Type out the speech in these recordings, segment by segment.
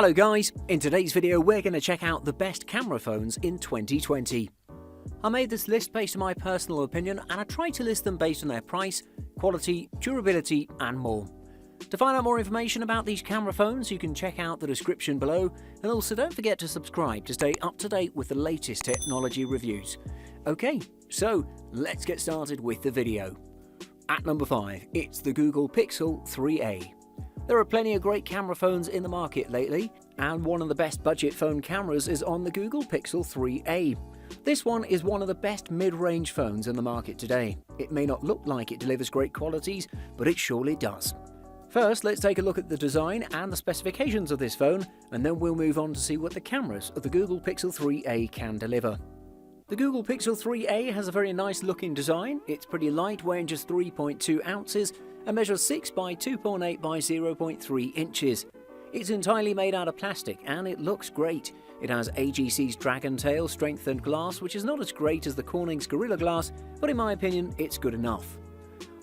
Hello guys, in today's video we're going to check out the best camera phones in 2020. I made this list based on my personal opinion and I tried to list them based on their price, quality, durability and more. To find out more information about these camera phones you can check out the description below, and also don't forget to subscribe to stay up to date with the latest technology reviews. Okay, so let's get started with the video. At number 5, it's the Google Pixel 3a. There are plenty of great camera phones in the market lately, and one of the best budget phone cameras is on the Google Pixel 3a. This one is one of the best mid-range phones in the market today. It may not look like it delivers great qualities, but it surely does. First, let's take a look at the design and the specifications of this phone, and then we'll move on to see what the cameras of the Google Pixel 3a can deliver. The Google Pixel 3a has a very nice looking design. It's pretty light, weighing just 3.2 ounces, and measures 6 by 2.8 by 0.3 inches. It's entirely made out of plastic and it looks great. It has AGC's Dragon Tail strengthened glass, which is not as great as the Corning's Gorilla Glass, but in my opinion it's good enough.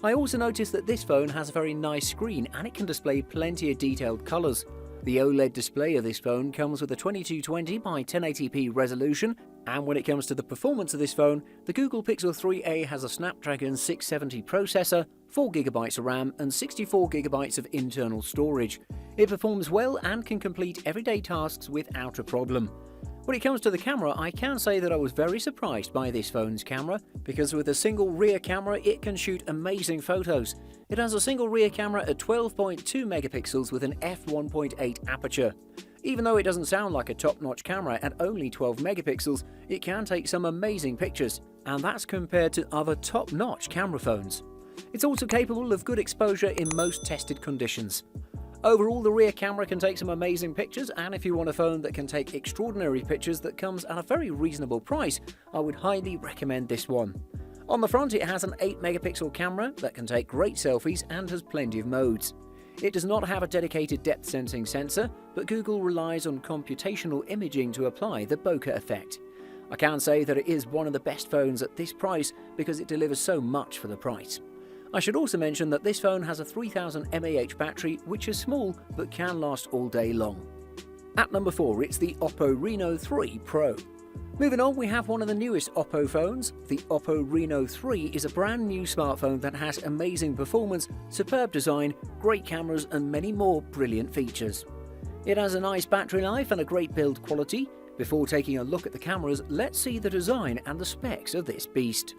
I also noticed that this phone has a very nice screen and it can display plenty of detailed colours. The OLED display of this phone comes with a 2220 by 1080p resolution, and when it comes to the performance of this phone, the Google Pixel 3a has a Snapdragon 670 processor, 4GB of RAM and 64GB of internal storage. It performs well and can complete everyday tasks without a problem. When it comes to the camera, I can say that I was very surprised by this phone's camera, because with a single rear camera it can shoot amazing photos. It has a single rear camera at 12.2 megapixels with an f1.8 aperture. Even though it doesn't sound like a top-notch camera at only 12 megapixels, it can take some amazing pictures, and that's compared to other top-notch camera phones. It's also capable of good exposure in most tested conditions. Overall, the rear camera can take some amazing pictures, and if you want a phone that can take extraordinary pictures that comes at a very reasonable price, I would highly recommend this one. On the front, it has an 8 megapixel camera that can take great selfies and has plenty of modes. It does not have a dedicated depth sensing sensor, but Google relies on computational imaging to apply the bokeh effect. I can say that it is one of the best phones at this price because it delivers so much for the price. I should also mention that this phone has a 3000 mAh battery, which is small but can last all day long. At number 4, it's the Oppo Reno 3 Pro. Moving on, we have one of the newest Oppo phones. The Oppo Reno 3 is a brand new smartphone that has amazing performance, superb design, great cameras and many more brilliant features. It has a nice battery life and a great build quality. Before taking a look at the cameras, let's see the design and the specs of this beast.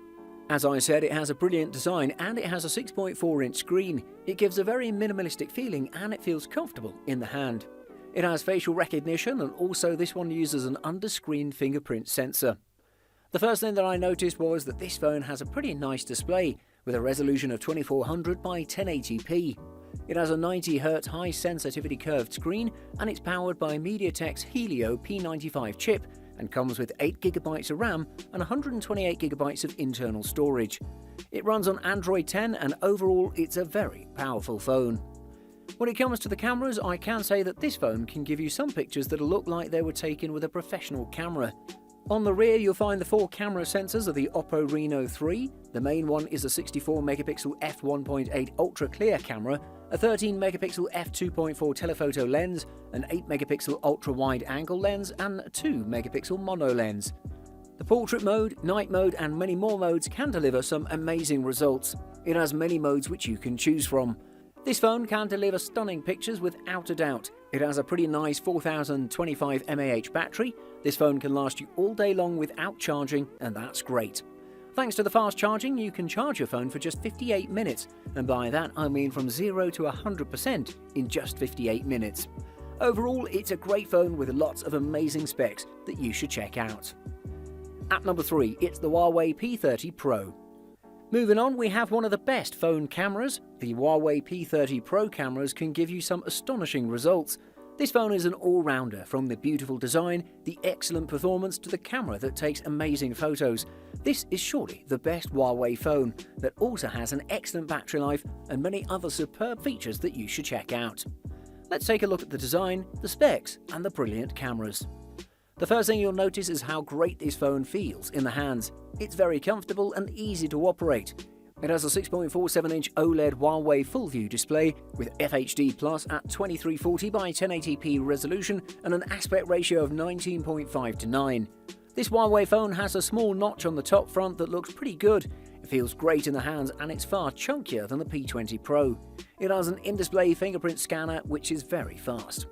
As I said, it has a brilliant design and it has a 6.4-inch screen. It gives a very minimalistic feeling and it feels comfortable in the hand. It has facial recognition, and also this one uses an under-screen fingerprint sensor. The first thing that I noticed was that this phone has a pretty nice display with a resolution of 2400 by 1080p. It has a 90Hz high sensitivity curved screen and it's powered by MediaTek's Helio P95 chip and comes with 8GB of RAM and 128GB of internal storage. It runs on Android 10 and overall it's a very powerful phone. When it comes to the cameras, I can say that this phone can give you some pictures that look like they were taken with a professional camera. On the rear you'll find the 4 camera sensors of the Oppo Reno 3. The main one is a 64 megapixel f1.8 ultra clear camera, a 13 megapixel f2.4 telephoto lens, an 8 megapixel ultra wide angle lens and a 2 megapixel mono lens. The portrait mode, night mode and many more modes can deliver some amazing results. It has many modes which you can choose from. This phone can deliver stunning pictures without a doubt. It has a pretty nice 4025 mAh battery. This phone can last you all day long without charging, and that's great. Thanks to the fast charging, you can charge your phone for just 58 minutes, and by that I mean from 0 to 100% in just 58 minutes. Overall, it's a great phone with lots of amazing specs that you should check out. At number 3, it's the Huawei P30 Pro. Moving on, we have one of the best phone cameras. The Huawei P30 Pro cameras can give you some astonishing results. This phone is an all-rounder, from the beautiful design, the excellent performance to the camera that takes amazing photos. This is surely the best Huawei phone that also has an excellent battery life and many other superb features that you should check out. Let's take a look at the design, the specs and the brilliant cameras. The first thing you'll notice is how great this phone feels in the hands. It's very comfortable and easy to operate. It has a 6.47-inch OLED Huawei full view display with FHD Plus at 2340 by 1080p resolution and an aspect ratio of 19.5:9. This Huawei phone has a small notch on the top front that looks pretty good. It feels great in the hands and it's far chunkier than the P20 Pro. It has an in-display fingerprint scanner which is very fast.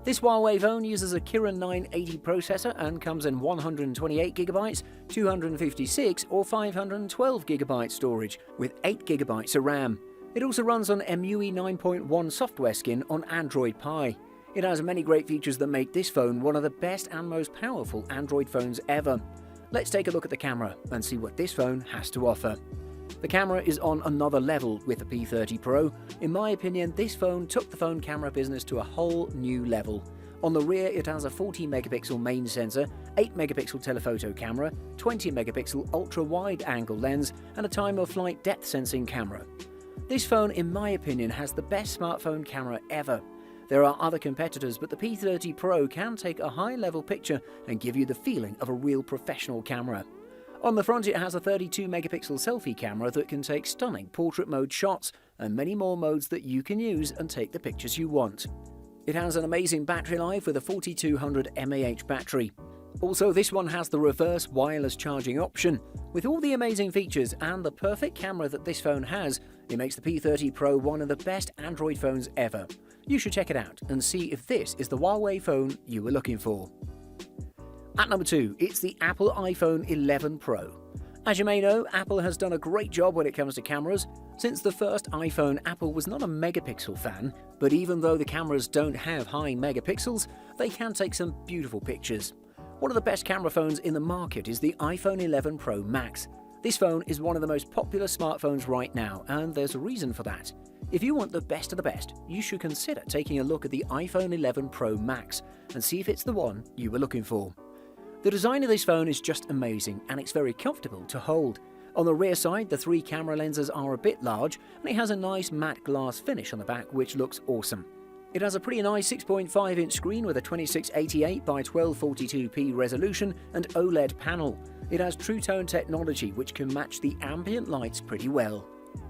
This Huawei phone uses a Kirin 980 processor and comes in 128GB, 256 or 512GB storage with 8GB of RAM. It also runs on MUI 9.1 software skin on Android Pie. It has many great features that make this phone one of the best and most powerful Android phones ever. Let's take a look at the camera and see what this phone has to offer. The camera is on another level with the P30 Pro. In my opinion, this phone took the phone camera business to a whole new level. On the rear, it has a 40-megapixel main sensor, 8-megapixel telephoto camera, 20-megapixel ultra-wide angle lens, and a time-of-flight depth sensing camera. This phone, in my opinion, has the best smartphone camera ever. There are other competitors, but the P30 Pro can take a high-level picture and give you the feeling of a real professional camera. On the front, it has a 32-megapixel selfie camera that can take stunning portrait mode shots and many more modes that you can use and take the pictures you want. It has an amazing battery life with a 4200 mAh battery. Also, this one has the reverse wireless charging option. With all the amazing features and the perfect camera that this phone has, it makes the P30 Pro one of the best Android phones ever. You should check it out and see if this is the Huawei phone you were looking for. At number 2, it's the Apple iPhone 11 Pro. As you may know, Apple has done a great job when it comes to cameras. Since the first iPhone, Apple was not a megapixel fan, but even though the cameras don't have high megapixels, they can take some beautiful pictures. One of the best camera phones in the market is the iPhone 11 Pro Max. This phone is one of the most popular smartphones right now, and there's a reason for that. If you want the best of the best, you should consider taking a look at the iPhone 11 Pro Max and see if it's the one you were looking for. The design of this phone is just amazing and it's very comfortable to hold. On the rear side, the 3 camera lenses are a bit large and it has a nice matte glass finish on the back which looks awesome. It has a pretty nice 6.5-inch screen with a 2688 by 1242p resolution and OLED panel. It has True Tone technology which can match the ambient lights pretty well.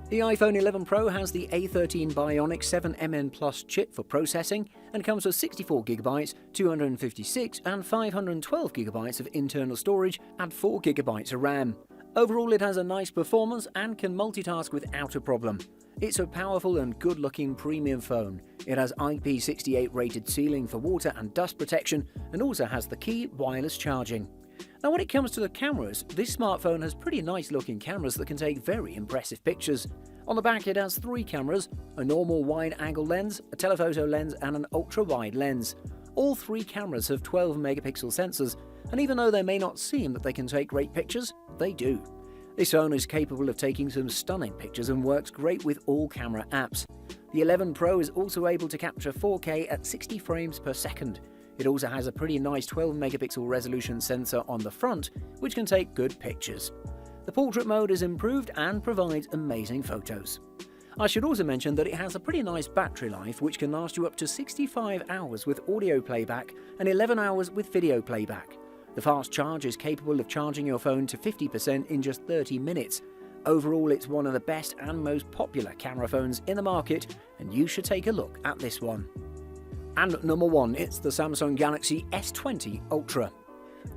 The iPhone 11 Pro has the A13 Bionic 7mn Plus chip for processing and comes with 64GB, 256 and 512GB of internal storage and 4GB of RAM. Overall, it has a nice performance and can multitask without a problem. It's a powerful and good-looking premium phone. It has IP68 rated sealing for water and dust protection and also has the key wireless charging. Now, when it comes to the cameras, this smartphone has pretty nice looking cameras that can take very impressive pictures. On the back, it has 3 cameras, a normal wide angle lens, a telephoto lens and an ultra wide lens. All 3 cameras have 12 megapixel sensors, and even though they may not seem that they can take great pictures, they do. This phone is capable of taking some stunning pictures and works great with all camera apps. The 11 Pro is also able to capture 4K at 60 frames per second. It also has a pretty nice 12 megapixel resolution sensor on the front, which can take good pictures. The portrait mode is improved and provides amazing photos. I should also mention that it has a pretty nice battery life which can last you up to 65 hours with audio playback and 11 hours with video playback. The fast charge is capable of charging your phone to 50% in just 30 minutes. Overall, it's one of the best and most popular camera phones in the market, and you should take a look at this one. And number 1, it's the Samsung Galaxy S20 Ultra.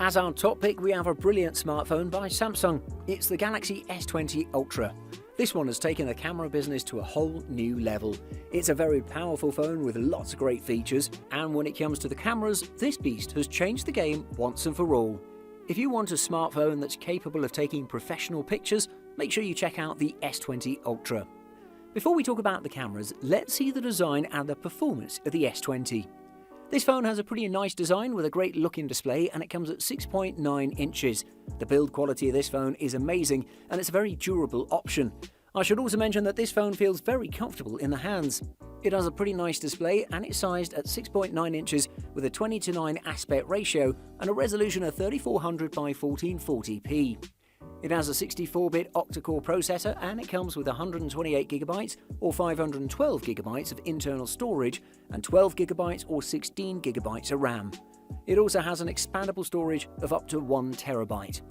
As our top pick, we have a brilliant smartphone by Samsung. It's the Galaxy S20 Ultra. This one has taken the camera business to a whole new level. It's a very powerful phone with lots of great features, and when it comes to the cameras, this beast has changed the game once and for all. If you want a smartphone that's capable of taking professional pictures, make sure you check out the S20 Ultra. Before we talk about the cameras, let's see the design and the performance of the S20. This phone has a pretty nice design with a great looking display and it comes at 6.9 inches. The build quality of this phone is amazing and it's a very durable option. I should also mention that this phone feels very comfortable in the hands. It has a pretty nice display and it's sized at 6.9 inches with a 20:9 aspect ratio and a resolution of 3400 by 1440p. It has a 64-bit octa-core processor and it comes with 128GB or 512GB of internal storage and 12GB or 16GB of RAM. It also has an expandable storage of up to 1TB.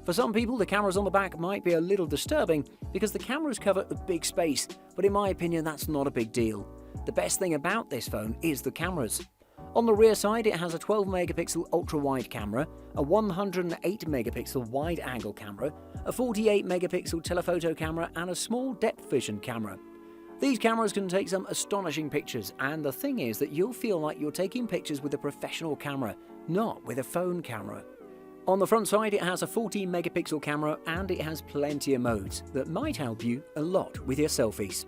For some people, the cameras on the back might be a little disturbing because the cameras cover a big space, but in my opinion that's not a big deal. The best thing about this phone is the cameras. On the rear side, it has a 12-megapixel ultra-wide camera, a 108-megapixel wide-angle camera, a 48-megapixel telephoto camera, and a small depth-vision camera. These cameras can take some astonishing pictures, and the thing is that you'll feel like you're taking pictures with a professional camera, not with a phone camera. On the front side, it has a 14-megapixel camera, and it has plenty of modes that might help you a lot with your selfies.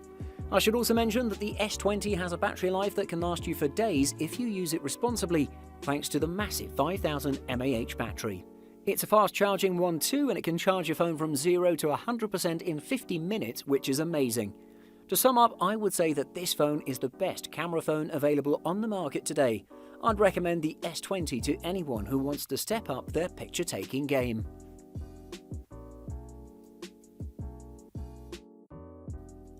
I should also mention that the S20 has a battery life that can last you for days if you use it responsibly, thanks to the massive 5000 mAh battery. It's a fast-charging one too, and it can charge your phone from 0 to 100% in 50 minutes, which is amazing. To sum up, I would say that this phone is the best camera phone available on the market today. I'd recommend the S20 to anyone who wants to step up their picture-taking game.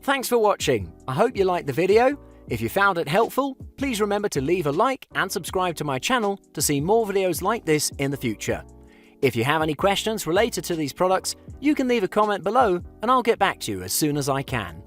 Thanks for watching. I hope you liked the video. If you found it helpful, please remember to leave a like and subscribe to my channel to see more videos like this in the future. If you have any questions related to these products, you can leave a comment below and I'll get back to you as soon as I can.